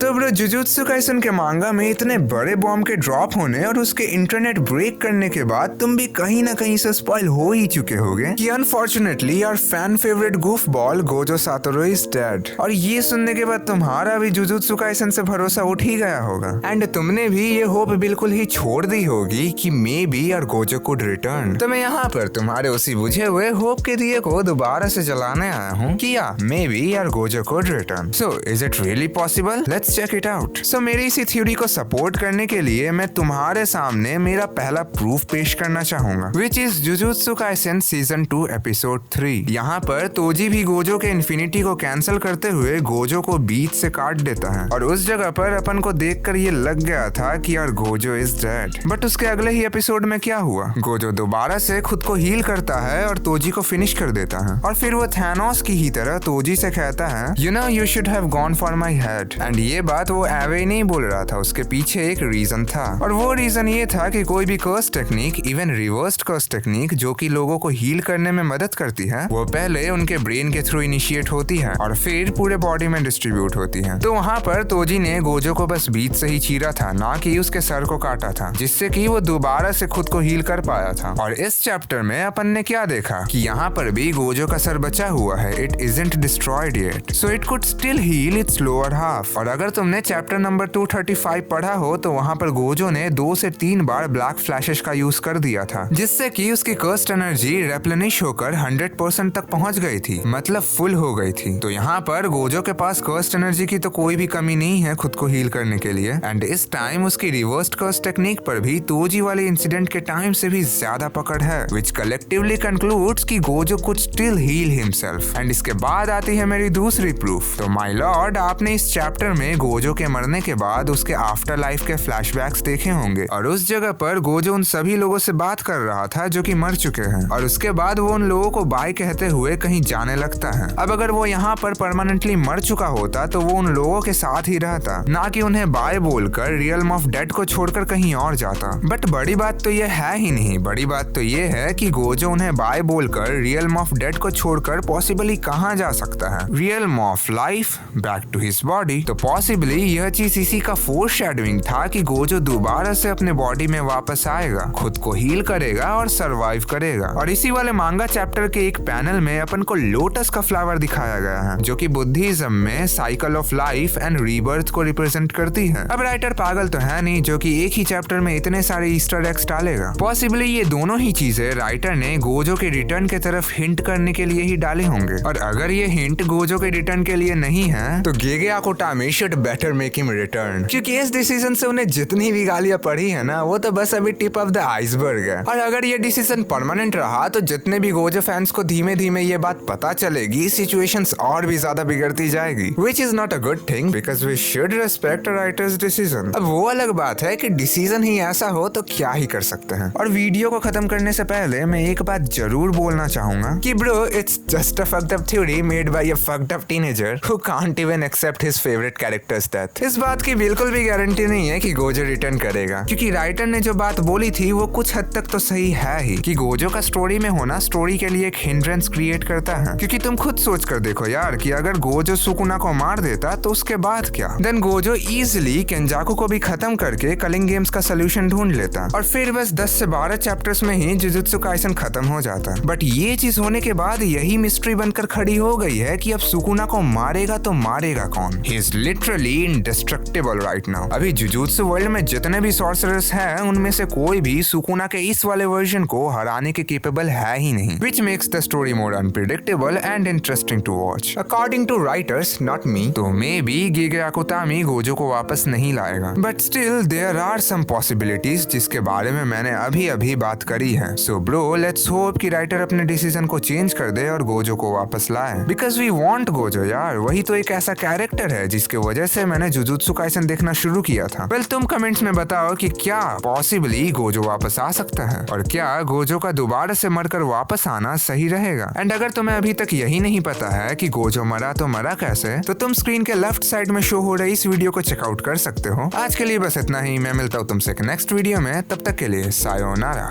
So bro, jujutsu Kaisen के मांगा में इतने बड़े बॉम्ब के ड्रॉप होने और उसके इंटरनेट ब्रेक करने के बाद तुम भी कहीं ना कहीं से स्पॉइल हो ही चुके होगे कि unfortunately our fan favourite goofball Gojo Satoru is dead. और ये सुनने के बाद तुम्हारा भी जुजुत्सु काइसन से भरोसा उठ ही गया होगा एंड तुमने भी ये होप बिल्कुल ही छोड़ दी होगी कि may be our Gojo could return. तो मैं यहाँ पर तुम्हारे उसी बुझे हुए होप के दिए को दोबारा से जलाने आया हूँ कि या may B our Gojo could return. So is it really possible? Let's check it out. So मेरी इसी थ्योरी को सपोर्ट करने के लिए मैं तुम्हारे सामने मेरा पहला प्रूफ पेश करना चाहूंगा, which is jujutsu Kaisen season 2 episode 3। यहाँ पर तोजी भी गोजो के इन्फिनिटी को कैंसिल करते हुए गोजो को बीच से काट देता है और उस जगह पर अपन को देखकर ये लग गया था कि यार गोजो इज डेड। बट उसके अगले ही एपिसोड में क्या हुआ, गोजो दोबारा से खुद को हील करता है और तोजी को फिनिश कर देता है और फिर वो थैनोस की ही तरह तोजी से कहता है you know you should have gone for my head. And ये बात वो एवे नहीं बोल रहा था, उसके पीछे एक रीजन था और वो रीजन ये था कि कोई भी curse technique, even reversed curse technique जो कि लोगों को हील करने में मदद करती है, वो पहले उनके ब्रेन के थ्रू इनिशिएट होती है और फिर पूरे बॉडी में डिस्ट्रीब्यूट होती है। तो वहाँ पर तोजी ने गोजो को बस बीच से ही चीरा था, ना कि उसके सर को काटा था, जिससे कि वो दोबारा से खुद को हील कर पाया था। और इस चैप्टर में अपन ने क्या देखा कि यहाँ पर भी गोजो का सर बचा हुआ है, it isn't destroyed yet, so it could still heal its lower half. और अगर तुमने चैप्टर नंबर 235 पढ़ा हो तो वहाँ पर गोजो ने 2 से 3 बार ब्लैक फ्लैशेस का यूज कर दिया था, जिससे कि उसकी कर्स्ड एनर्जी रेप्लेनिश होकर 100% तक पहुंच गई थी, मतलब फुल हो गई थी। तो यहाँ पर गोजो के पास कर्स्ड एनर्जी की तो कोई भी कमी नहीं है खुद को हील करने के लिए। एंड इस टाइम उसकी रिवर्स्ड कर्स टेक्निक पर भी तोजी वाले इंसिडेंट के टाइम से भी ज्यादा पकड़ है, विच कलेक्टिवली कंक्लूड्स कि Gojo could still heal himself. And इसके बाद आती है मेरी दूसरी प्रूफ। तो माय लॉर्ड, आपने इस चैप्टर में गोजो के मरने के बाद उसके आफ्टर लाइफ के फ्लैशबैक्स देखे होंगे और उस जगह पर गोजो उन सभी लोगों से बात कर रहा था जो कि मर चुके हैं और उसके बाद वो उन लोगों को बाय कहते हुए कहीं जाने लगता है। अब अगर वो यहाँ पर परमानेंटली मर चुका होता तो वो उन लोगों के साथ ही रहता, ना कि उन्हें बाय बोलकर रियल्म ऑफ डेड को छोड़कर कहीं और जाता। बट बड़ी बात तो ये है ही नहीं, बड़ी बात तो ये है कि गोजो उन्हें बाय बोलकर रियल्म ऑफ डेड को छोड़कर पॉसिबली कहाँ जा सकता है, realm of life, back to his body. तो पॉसिबली यह चीज इसी का फोरशैडोइंग था कि गोजो दोबारा से अपने बॉडी में वापस आएगा, खुद को हील करेगा और सरवाइव करेगा। और इसी वाले मांगा चैप्टर के एक पैनल में अपन को लोटस का फ्लावर दिखाया गया है, जो कि बुद्धिज्म में cycle of life and rebirth को रिप्रेजेंट करती है। अब राइटर पागल तो है नहीं जो कि एक ही चैप्टर में इतने सारे ईस्टर एग्स डालेगा। पॉसिबली ये दोनों ही चीजें राइटर ने गोजो के रिटर्न के तरफ हिंट करने के लिए ही डाले होंगे, और अगर ये हिंट गोजो के रिटर्न के लिए नहीं है तो Gege Akutami should better make him return, क्योंकि इस डिसीजन से उन्हें जितनी भी गालियां पड़ी है ना, वो तो बस अभी टिप ऑफ द आइसबर्ग है। और अगर ये डिसीजन परमानेंट रहा तो जितने भी गोजो फैंस को धीमे धीमे ये बात पता चलेगी, सिचुएशंस और भी ज्यादा बिगड़ती जाएगी, which is not a good thing because we should respect a writer's decision। अब वो अलग बात है कि डिसीजन ही ऐसा हो तो क्या ही कर सकते हैं। और वीडियो को खत्म करने से पहले मैं एक बात जरूर बोलना चाहूंगा कि bro, it's just a fucked up theory made by a fucked up teenager who can't even accept his favorite character's death। इस बात की बिल्कुल भी गारंटी नहीं है कि गोजो रिटर्न करेगा, क्योंकि राइटर ने जो बात बोली थी वो कुछ हद तक तो सही है ही कि गोजो का स्टोरी में होना स्टोरी के लिए एक हिंड्रेंस क्रिएट करता है। क्योंकि तुम खुद सोच कर देखो यार कि अगर गोजो सुकुना को मार देता तो उसके बाद क्या, देन गोजो इजीली केंजाकू को भी खत्म करके कलिंग गेम्स का सोल्यूशन ढूंढ लेता और फिर बस 10 से 12 चैप्टर्स में ही जुजुत्सु काइसन खत्म हो जाता। बट ये चीज होने के बाद यही मिस्ट्री बनकर खड़ी हो गई है कि अब सुकुना को मारेगा तो मारेगा कौन। He is literally इंडेस्ट्रक्टिबल right now. अभी जुजुत्सु वर्ल्ड में जितने भी सॉर्सरर्स हैं उनमें से कोई भी सुकुना के इस वाले वर्जन को हराने के केपेबल है ही नहीं, which makes the story more unpredictable and interesting to watch. According to writers, not me, तो maybe गेगे आकुटामी गोजो को वापस नहीं लाएगा, but still there are some possibilities जिसके बारे में मैंने अभी बात करी है। So bro, let's hope कि राइटर अपने डिसीजन को चेंज कर दे और गोजो को वापस लाए, because we want गोजो यार, वही तो एक ऐसा कैरेक्टर है जिसके वजह से मैंने जुजुत्सु काइसन देखना शुरू किया था। वेल, तुम कमेंट्स में बताओ कि क्या पॉसिबली गोजो वापस आ सकता है और क्या गोजो का दोबारा से मरकर वापस आना सही रहेगा। एंड अगर तुम्हें अभी तक यही नहीं पता है कि गोजो मरा तो मरा कैसे, तो तुम स्क्रीन के लेफ्ट साइड में शो हो रही इस वीडियो को चेकआउट कर सकते हो। आज के लिए बस इतना ही, मैं मिलता हूँ तुमसे नेक्स्ट वीडियो में, तब तक के लिए सायोनारा।